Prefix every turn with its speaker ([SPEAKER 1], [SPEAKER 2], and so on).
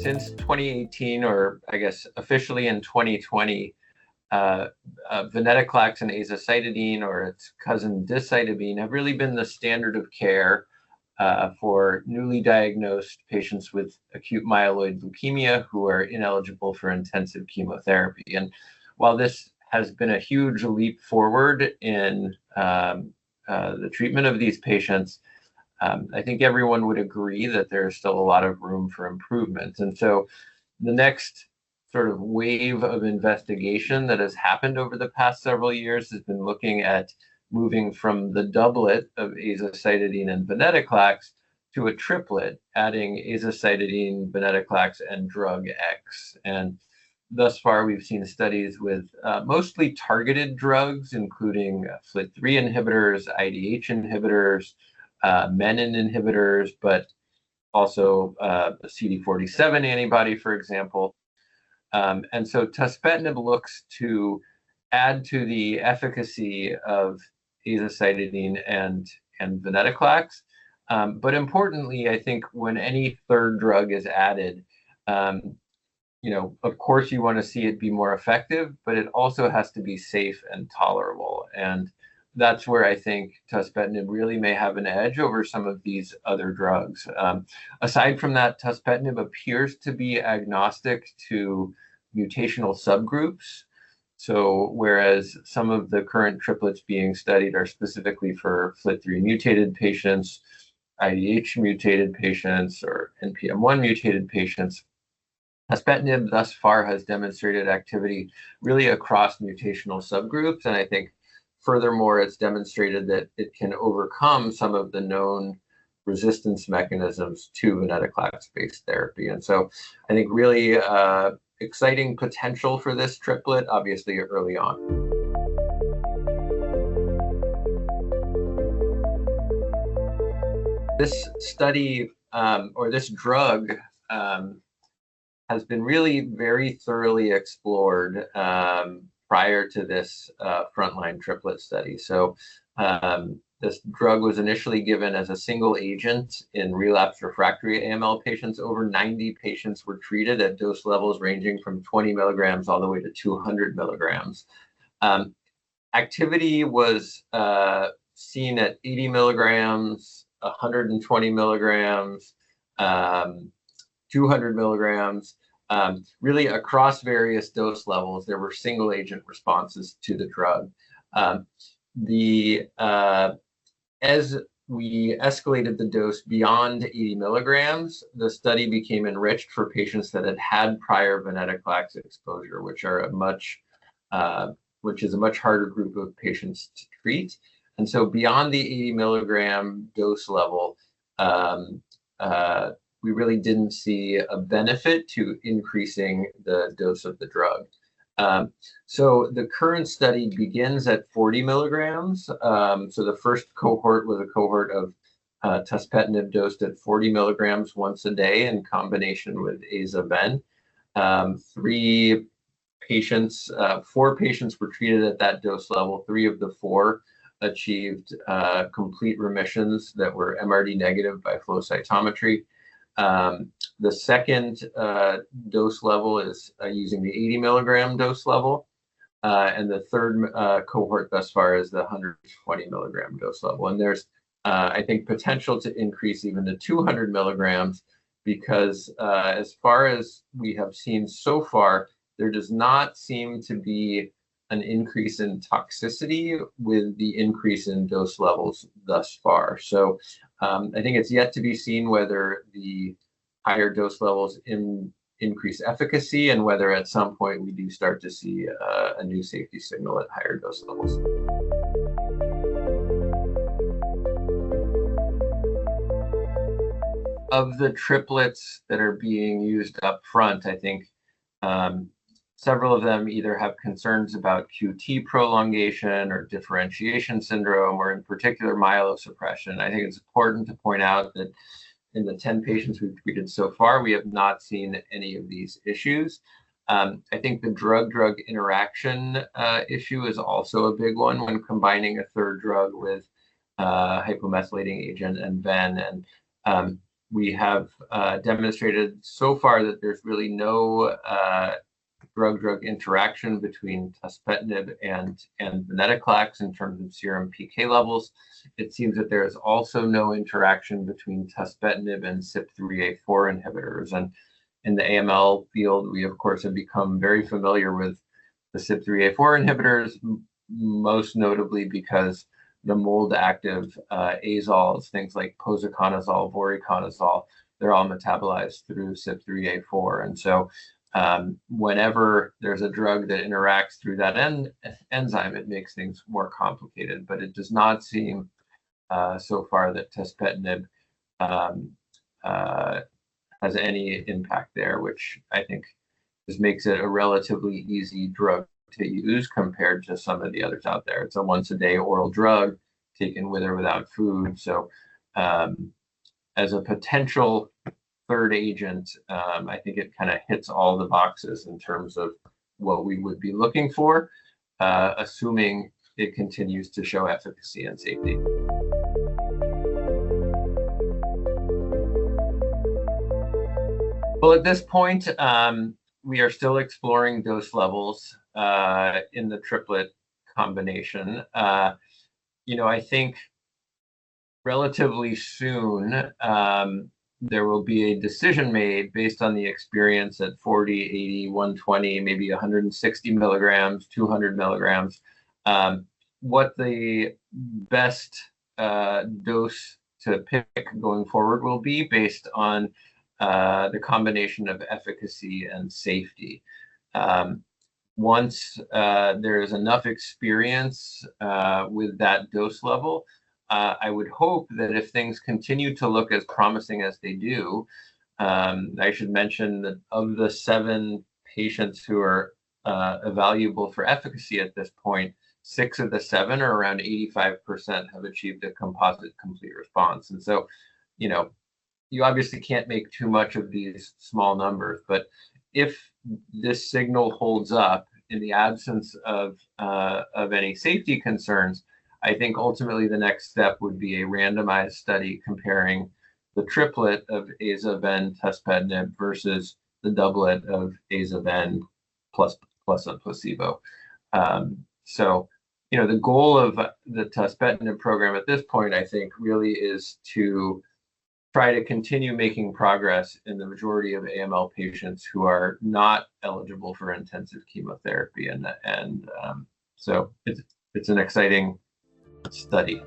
[SPEAKER 1] since 2018, or I guess officially in 2020, venetoclax and azacitidine, or its cousin decitabine, have really been the standard of care for newly diagnosed patients with acute myeloid leukemia who are ineligible for intensive chemotherapy. And while this has been a huge leap forward in the treatment of these patients, I think everyone would agree that there's still a lot of room for improvement. And so the next sort of wave of investigation that has happened over the past several years has been looking at moving from the doublet of azacitidine and venetoclax to a triplet, adding azacitidine, venetoclax, and drug X. And thus far, we've seen studies with mostly targeted drugs, including FLT3 inhibitors, IDH inhibitors, menin inhibitors, but also a CD47 antibody, for example. And so tuspetinib looks to add to the efficacy of azacitidine and venetoclax. But importantly, I think when any third drug is added, of course you want to see it be more effective, but it also has to be safe and tolerable. And that's where I think tuspetinib really may have an edge over some of these other drugs. Aside from that, tuspetinib appears to be agnostic to mutational subgroups. So whereas some of the current triplets being studied are specifically for FLT3 mutated patients, IDH mutated patients, or NPM1 mutated patients, tuspetinib thus far has demonstrated activity really across mutational subgroups. And I think furthermore, it's demonstrated that it can overcome some of the known resistance mechanisms to venetoclax-based therapy. And so I think really exciting potential for this triplet, obviously early on. This study or this drug has been really very thoroughly explored prior to this frontline triplet study. So this drug was initially given as a single agent in relapsed refractory AML patients. Over 90 patients were treated at dose levels ranging from 20 milligrams all the way to 200 milligrams. Activity was seen at 80 milligrams, 120 milligrams, 200 milligrams. Really across various dose levels, there were single agent responses to the drug. As we escalated the dose beyond 80 milligrams, the study became enriched for patients that had had prior venetoclax exposure, which is a much harder group of patients to treat. And so beyond the 80 milligram dose level, we really didn't see a benefit to increasing the dose of the drug. So the current study begins at 40 milligrams. So the first cohort was a cohort of tuspetinib dosed at 40 milligrams once a day in combination with aza-ven. 4 patients were treated at that dose level. 3 of the 4 achieved complete remissions that were MRD negative by flow cytometry. The second dose level is using the 80 milligram dose level. And the third cohort thus far is the 120 milligram dose level. And there's, I think, potential to increase even to 200 milligrams because as far as we have seen so far, there does not seem to be an increase in toxicity with the increase in dose levels thus far. So I think it's yet to be seen whether the higher dose levels increase efficacy and whether at some point we do start to see a new safety signal at higher dose levels. Of the triplets that are being used up front, I think several of them either have concerns about QT prolongation or differentiation syndrome, or in particular myelosuppression. I think it's important to point out that in the 10 patients we've treated so far, we have not seen any of these issues. I think the drug-drug interaction issue is also a big one when combining a third drug with hypomethylating agent and ven. And We have demonstrated so far that there's really no drug-drug interaction between tuspetinib and venetoclax in terms of serum PK levels. It seems that there is also no interaction between tuspetinib and CYP3A4 inhibitors. And in the AML field, we of course have become very familiar with the CYP3A4 inhibitors, most notably because the mold-active azoles, things like posaconazole, voriconazole, they're all metabolized through CYP3A4. And so whenever there's a drug that interacts through that enzyme, it makes things more complicated. But it does not seem so far that tuspetinib has any impact there, which I think just makes it a relatively easy drug to use compared to some of the others out there. It's a once-a-day oral drug taken with or without food. So as a potential third agent, I think it kind of hits all the boxes in terms of what we would be looking for, assuming it continues to show efficacy and safety. Well, at this point, we are still exploring dose levels in the triplet combination. I think relatively soon, there will be a decision made based on the experience at 40, 80, 120, maybe 160 milligrams, 200 milligrams, what the best dose to pick going forward will be based on the combination of efficacy and safety. Once there is enough experience with that dose level, I would hope that if things continue to look as promising as they do, I should mention that of the 7 patients who are evaluable for efficacy at this point, 6 of the 7, or around 85%, have achieved a composite complete response. And so, you obviously can't make too much of these small numbers, but if this signal holds up in the absence of any safety concerns, I think ultimately the next step would be a randomized study comparing the triplet of aza-ven tuspetinib versus the doublet of aza-ven plus a placebo. So, the goal of the tuspetinib program at this point, I think, really is to try to continue making progress in the majority of AML patients who are not eligible for intensive chemotherapy, and so it's an exciting study.